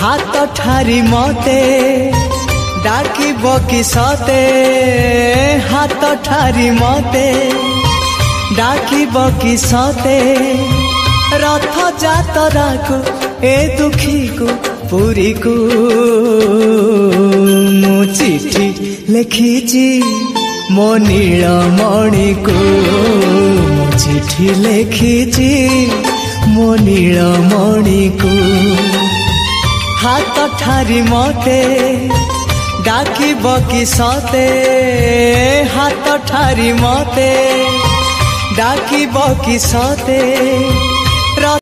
हाथ ठारी मते डाकिब कि सते हाथ ठारी मते डाकिब कि सते रथ जातरा को ए दुखी को पुरी को मु चिठी लिखिची मो नीलमणि को मु चिठी लिखिची मो नीलमणि को हाथ ठारी मते डाकिब कि सते हाथ ठारी मते डाकिब कि सते